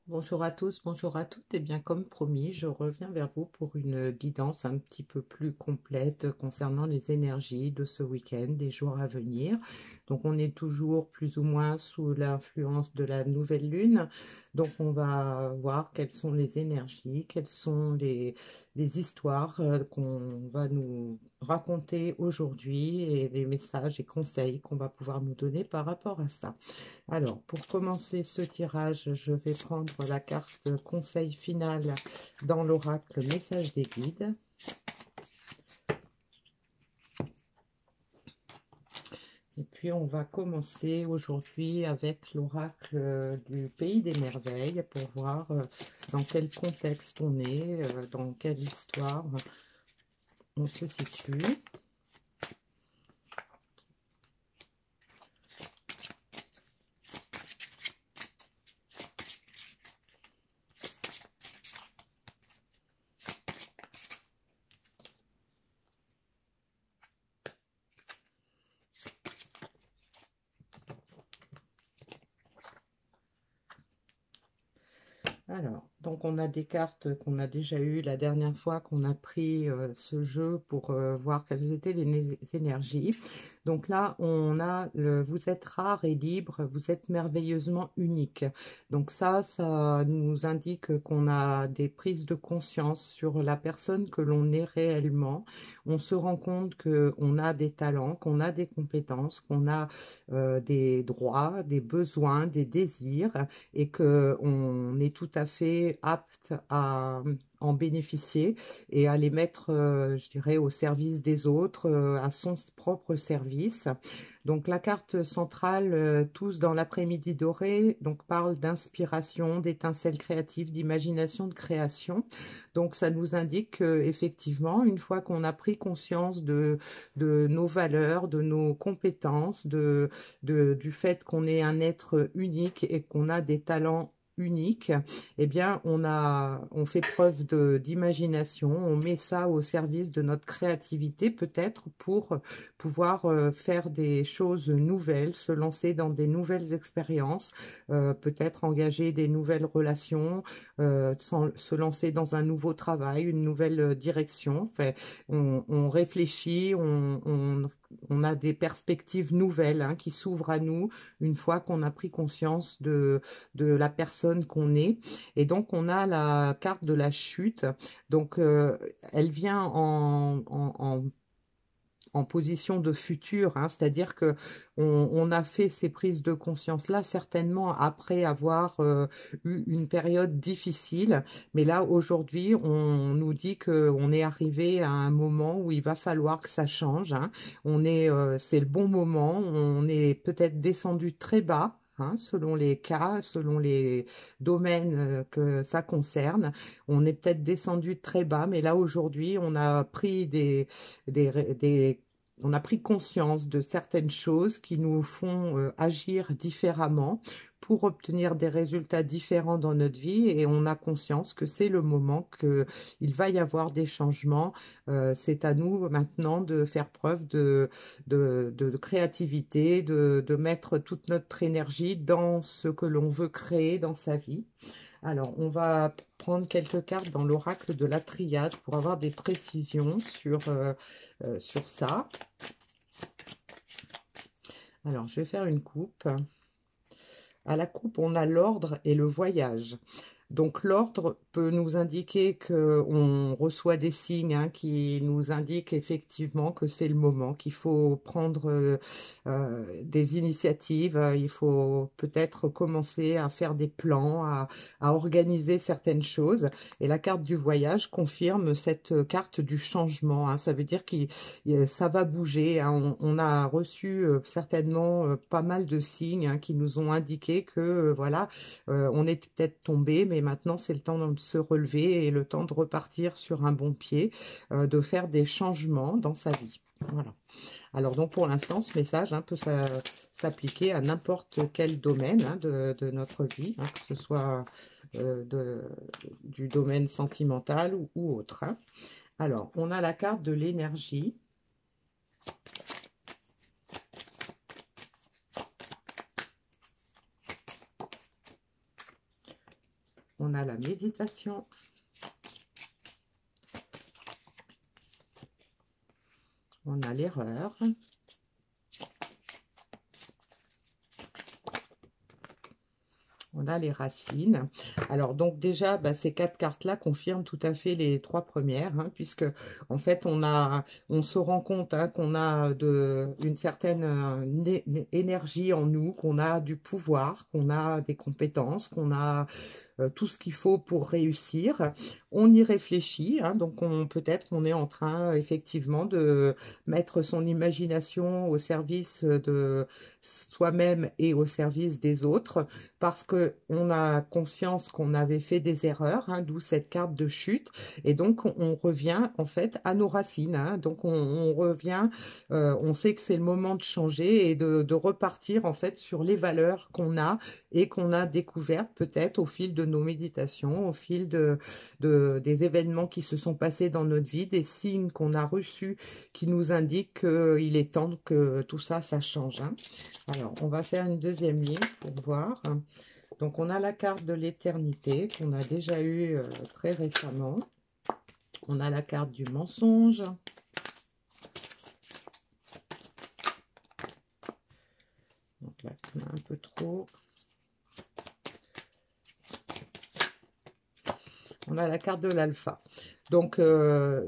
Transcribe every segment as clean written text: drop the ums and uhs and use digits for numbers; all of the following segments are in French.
Bonjour à tous, bonjour à toutes. Et bien comme promis, je reviens vers vous pour une guidance un petit peu plus complète concernant les énergies de ce week-end, des jours à venir. Donc on est toujours plus ou moins sous l'influence de la nouvelle lune. Donc on va voir quelles sont les énergies, quelles sont les histoires qu'on va nous raconter aujourd'hui et les messages et conseils qu'on va pouvoir nous donner par rapport à ça. Alors, pour commencer ce tirage, je vais prendre la carte conseil final dans l'oracle message des guides. Et puis, on va commencer aujourd'hui avec l'oracle du pays des merveilles pour voir dans quel contexte on est, dans quelle histoire on se situe. Alors, donc on a des cartes qu'on a déjà eues la dernière fois qu'on a pris ce jeu pour voir quelles étaient les énergies. Donc là, on a vous êtes rare et libre, vous êtes merveilleusement unique. Donc ça nous indique qu'on a des prises de conscience sur la personne que l'on est réellement. On se rend compte qu'on a des talents, qu'on a des compétences, qu'on a des droits, des besoins, des désirs et que on est tout à fait apte à en bénéficier et à les mettre, je dirais, au service des autres, à son propre service. Donc la carte centrale, tous dans l'après-midi doré, donc parle d'inspiration, d'étincelles créatives, d'imagination, de création. Donc ça nous indique qu'effectivement, une fois qu'on a pris conscience de nos valeurs, de nos compétences, du fait qu'on est un être unique et qu'on a des talents uniques, eh bien, on fait preuve d'imagination, on met ça au service de notre créativité, peut-être pour pouvoir faire des choses nouvelles, se lancer dans des nouvelles expériences, peut-être engager des nouvelles relations, se lancer dans un nouveau travail, une nouvelle direction. Enfin, on réfléchit, on a des perspectives nouvelles hein, qui s'ouvrent à nous une fois qu'on a pris conscience de la personne qu'on est. Et donc, on a la carte de la chute. Donc, elle vient en position de futur, hein, c'est-à-dire que on a fait ces prises de conscience-là certainement après avoir eu une période difficile, mais là aujourd'hui on nous dit que on est arrivé à un moment où il va falloir que ça change, hein. C'est le bon moment, on est peut-être descendu très bas. Hein, selon les cas, selon les domaines que ça concerne, on est peut-être descendu très bas, mais là aujourd'hui, on a pris on a pris conscience de certaines choses qui nous font agir différemment pour obtenir des résultats différents dans notre vie et on a conscience que c'est le moment qu'il va y avoir des changements. C'est à nous maintenant de faire preuve de créativité, de mettre toute notre énergie dans ce que l'on veut créer dans sa vie. Alors, on va prendre quelques cartes dans l'oracle de la triade pour avoir des précisions sur ça. Alors, je vais faire une coupe. À la coupe, on a l'ordre et le voyage. Donc l'ordre peut nous indiquer qu'on reçoit des signes hein, qui nous indiquent effectivement que c'est le moment, qu'il faut prendre des initiatives, il faut peut-être commencer à faire des plans, à organiser certaines choses. Et la carte du voyage confirme cette carte du changement, hein. Ça veut dire que ça va bouger, hein. On a reçu certainement pas mal de signes hein, qui nous ont indiqué que voilà, on est peut-être tombé, mais maintenant c'est le temps de se relever et le temps de repartir sur un bon pied, de faire des changements dans sa vie. Voilà. Alors donc pour l'instant, ce message hein, peut s'appliquer à n'importe quel domaine hein, de notre vie, hein, que ce soit du domaine sentimental ou autre. Hein. Alors, on a la carte de l'énergie. On a la méditation. On a l'erreur. On a les racines. Alors, donc déjà, bah, ces 4 cartes-là confirment tout à fait les 3 premières, hein, puisque, en fait, on se rend compte hein, qu'on a une certaine énergie en nous, qu'on a du pouvoir, qu'on a des compétences, qu'on a tout ce qu'il faut pour réussir. On y réfléchit, hein, donc peut-être qu'on est en train effectivement de mettre son imagination au service de soi-même et au service des autres, parce qu'on a conscience qu'on avait fait des erreurs, hein, d'où cette carte de chute, et donc on revient en fait à nos racines, hein, donc on revient, on sait que c'est le moment de changer et de repartir en fait sur les valeurs qu'on a et qu'on a découvertes peut-être au fil de nos méditations, au fil des événements qui se sont passés dans notre vie, des signes qu'on a reçus qui nous indiquent qu'il est temps que tout ça, ça change. Hein. Alors, on va faire une deuxième ligne pour voir. Donc, on a la carte de l'éternité qu'on a déjà eue très récemment. On a la carte du mensonge. Donc là, on a un peu trop. On a la carte de l'alpha. Donc,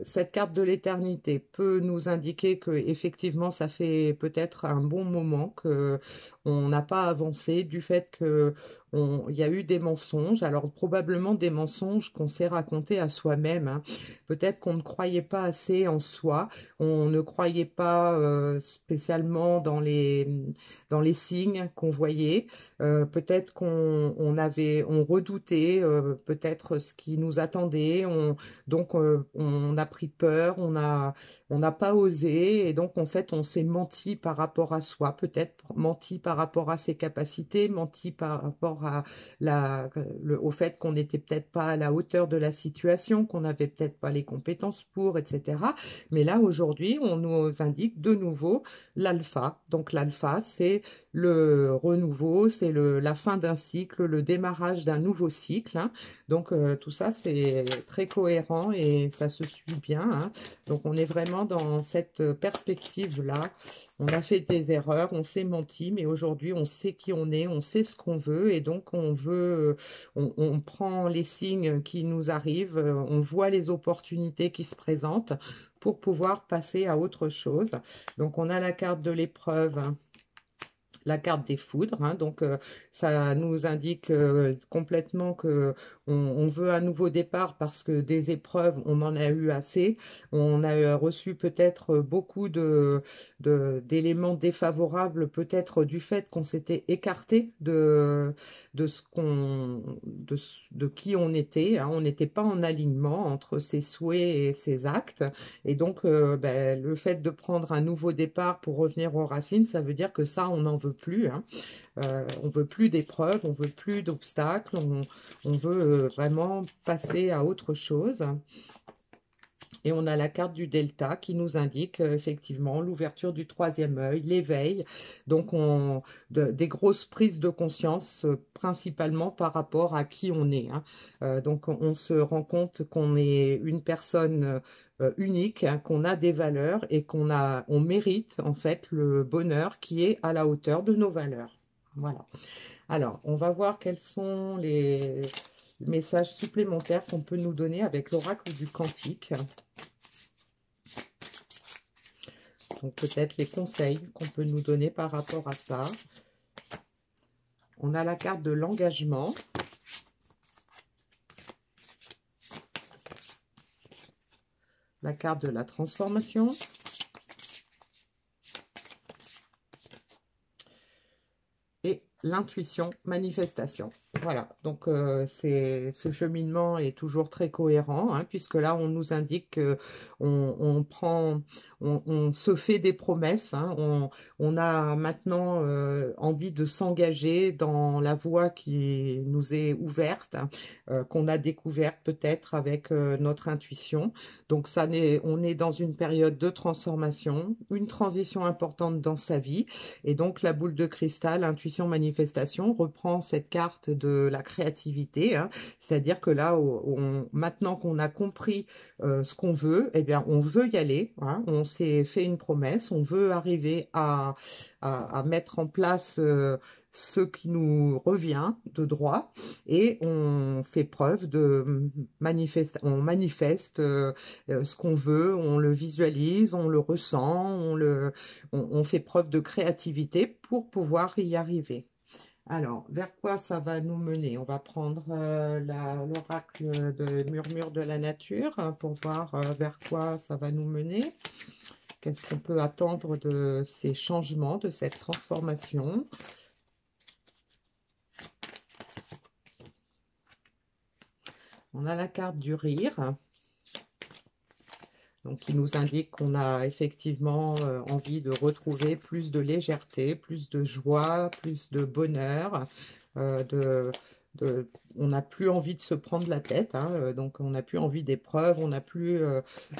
cette carte de l'éternité peut nous indiquer que effectivement, ça fait peut-être un bon moment que on n'a pas avancé du fait que il y a eu des mensonges. Alors, probablement des mensonges qu'on s'est racontés à soi-même. Hein. Peut-être qu'on ne croyait pas assez en soi. On ne croyait pas spécialement dans les signes qu'on voyait. Peut-être qu'on on redoutait peut-être ce qui nous attendait. Donc, on a pris peur, on n'a pas osé, et donc, en fait, on s'est menti par rapport à soi, peut-être menti par rapport à ses capacités, menti par rapport à au fait qu'on n'était peut-être pas à la hauteur de la situation, qu'on n'avait peut-être pas les compétences pour, etc. Mais là, aujourd'hui, on nous indique de nouveau l'alpha. Donc, l'alpha, c'est le renouveau, c'est la fin d'un cycle, le démarrage d'un nouveau cycle. Hein. Donc, tout ça, c'est très cohérent et ça se suit bien. Hein. Donc, on est vraiment dans cette perspective-là. On a fait des erreurs, on s'est menti, mais aujourd'hui, on sait qui on est, on sait ce qu'on veut et donc on veut, on prend les signes qui nous arrivent, on voit les opportunités qui se présentent pour pouvoir passer à autre chose. Donc, on a la carte de l'épreuve. Hein, la carte des foudres, hein, donc ça nous indique complètement que on veut un nouveau départ parce que des épreuves, on en a eu assez, on a reçu peut-être beaucoup d'éléments défavorables, peut-être du fait qu'on s'était écarté de qui on était, hein, on n'était pas en alignement entre ses souhaits et ses actes, et donc ben, le fait de prendre un nouveau départ pour revenir aux racines, ça veut dire que ça, on n'en veut plus. Hein. On veut plus d'épreuves, on veut plus d'obstacles, on veut vraiment passer à autre chose. Et on a la carte du delta qui nous indique effectivement l'ouverture du troisième œil, l'éveil, donc des grosses prises de conscience principalement par rapport à qui on est. Hein. Donc on se rend compte qu'on est une personne unique, hein, qu'on a des valeurs et on mérite en fait le bonheur qui est à la hauteur de nos valeurs. Voilà. Alors, on va voir quels sont les messages supplémentaires qu'on peut nous donner avec l'oracle du Cantique. Donc, peut-être les conseils qu'on peut nous donner par rapport à ça. On a la carte de l'engagement. La carte de la transformation. Et l'intuition, manifestation. Voilà, donc ce cheminement est toujours très cohérent, hein, puisque là, on nous indique qu'on on se fait des promesses, hein, on a maintenant envie de s'engager dans la voie qui nous est ouverte, hein, qu'on a découverte peut-être avec notre intuition. Donc, on est dans une période de transformation, une transition importante dans sa vie, et donc la boule de cristal, intuition, manifestation, reprend cette carte de la créativité, hein. C'est-à-dire que là, maintenant qu'on a compris ce qu'on veut, eh bien, on veut y aller, hein. On s'est fait une promesse, on veut arriver à mettre en place ce qui nous revient de droit, et on fait preuve de on manifeste ce qu'on veut, on le visualise, on le ressent, on fait preuve de créativité pour pouvoir y arriver. Alors, vers quoi ça va nous mener? On va prendre l'oracle de murmure de la nature, hein, pour voir vers quoi ça va nous mener. Qu'est-ce qu'on peut attendre de ces changements, de cette transformation? On a la carte du rire, donc qui nous indique qu'on a effectivement envie de retrouver plus de légèreté, plus de joie, plus de bonheur, on n'a plus envie de se prendre la tête, hein, donc on n'a plus envie d'épreuves, on n'a plus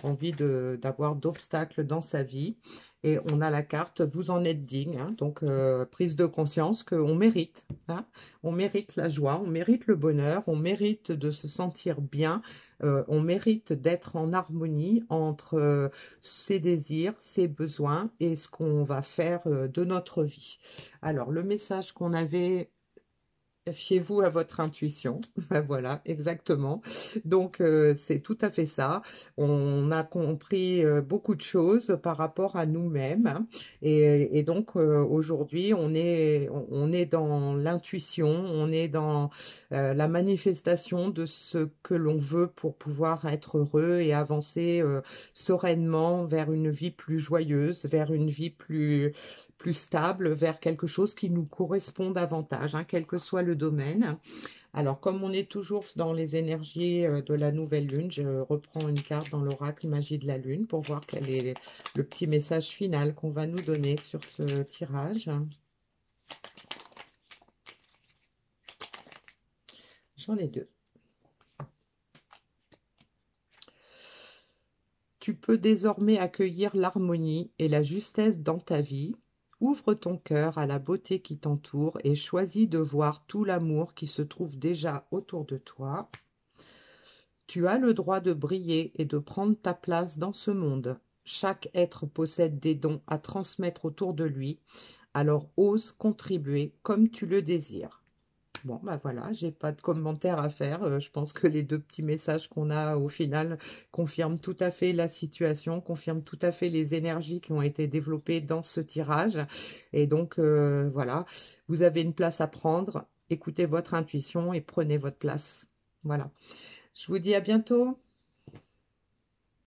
envie d'avoir d'obstacles dans sa vie. Et on a la carte, vous en êtes digne, hein, donc prise de conscience qu'on mérite, hein, on mérite la joie, on mérite le bonheur, on mérite de se sentir bien, on mérite d'être en harmonie entre ses désirs, ses besoins et ce qu'on va faire de notre vie. Alors, le message qu'on avait: fiez-vous à votre intuition. Voilà, exactement. Donc, c'est tout à fait ça. On a compris beaucoup de choses par rapport à nous-mêmes, hein. Et donc, aujourd'hui, on est dans l'intuition, on est dans la manifestation de ce que l'on veut pour pouvoir être heureux et avancer sereinement vers une vie plus joyeuse, vers une vie plus stable, vers quelque chose qui nous correspond davantage, hein, quel que soit le domaine. Alors, comme on est toujours dans les énergies de la nouvelle lune, je reprends une carte dans l'oracle magie de la lune pour voir quel est le petit message final qu'on va nous donner sur ce tirage. J'en ai deux. Tu peux désormais accueillir l'harmonie et la justesse dans ta vie. Ouvre ton cœur à la beauté qui t'entoure et choisis de voir tout l'amour qui se trouve déjà autour de toi. Tu as le droit de briller et de prendre ta place dans ce monde. Chaque être possède des dons à transmettre autour de lui, alors ose contribuer comme tu le désires. Bon, bah voilà, j'ai pas de commentaires à faire. Je pense que les deux petits messages qu'on a au final confirment tout à fait la situation, confirment tout à fait les énergies qui ont été développées dans ce tirage. Et donc, voilà, vous avez une place à prendre. Écoutez votre intuition et prenez votre place. Voilà. Je vous dis à bientôt.